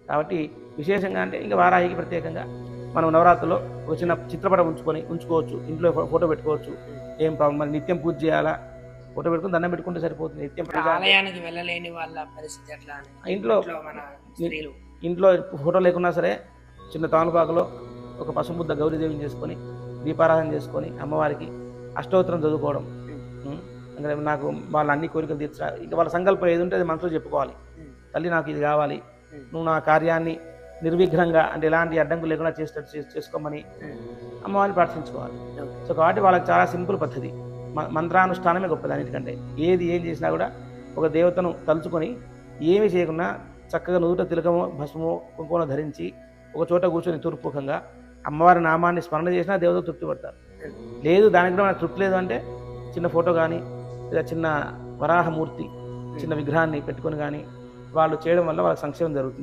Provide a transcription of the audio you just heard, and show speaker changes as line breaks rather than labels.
కాబట్టి విశేషంగా అంటే ఇంకా వారాహికి ప్రత్యేకంగా మనం నవరాత్రిలో ఒక చిన్న చిత్రపటం ఉంచుకోవచ్చు, ఇంట్లో ఫోటో పెట్టుకోవచ్చు, ఏం ప్రాబ్లం. మరి నిత్యం పూజ చేయాలా, ఫోటో పెట్టుకుని దండం పెట్టుకుంటే సరిపోతుంది. నిత్యం పూజ
ఆలయానికి వెళ్ళలేని వాళ్ళ పరిస్థితి ఎట్లా?
ఇంట్లో
మన స్త్రీలు
ఇంట్లో ఫోటో లేకున్నా సరే చిన్న తానుపాకులో ఒక పసుముద్ద గౌరీదేవిని చేసుకొని దీపారాధన చేసుకొని అమ్మవారికి అష్టోత్తరం చదువుకోవడం. అంటే నాకు వాళ్ళ అన్ని కోరికలు తీర్చా, ఇంకా వాళ్ళ సంకల్పం ఏది ఉంటే అది మనసులో చెప్పుకోవాలి. తల్లి నాకు ఇది కావాలి, నువ్వు నా కార్యాన్ని నిర్విఘ్నంగా అంటే ఎలాంటి అడ్డంకులు లేకుండా చేసుకోమని అమ్మవారిని ప్రార్థించుకోవాలి. సో కాబట్టి వాళ్ళకి చాలా సింపుల్ పద్ధతి, మంత్రానుష్ఠానమే గొప్పది అన్నిటికంటే. ఏం చేసినా కూడా ఒక దేవతను తలుచుకొని ఏమీ చేయకుండా చక్కగా నుదుట తిలకమో భస్మో కుంకుమ ధరించి ఒక చోట కూర్చొని తూర్పుముఖంగా అమ్మవారి నామాన్ని స్మరణ చేసినా దేవత తృప్తి పడతారు. లేదు దానికి కూడా మనకు తృప్తి లేదు అంటే చిన్న ఫోటో కానీ లేదా చిన్న వరాహమూర్తి చిన్న విగ్రహాన్ని పెట్టుకొని కానీ వాళ్ళు చేయడం వల్ల వాళ్ళకి సంక్షేమం జరుగుతుంది.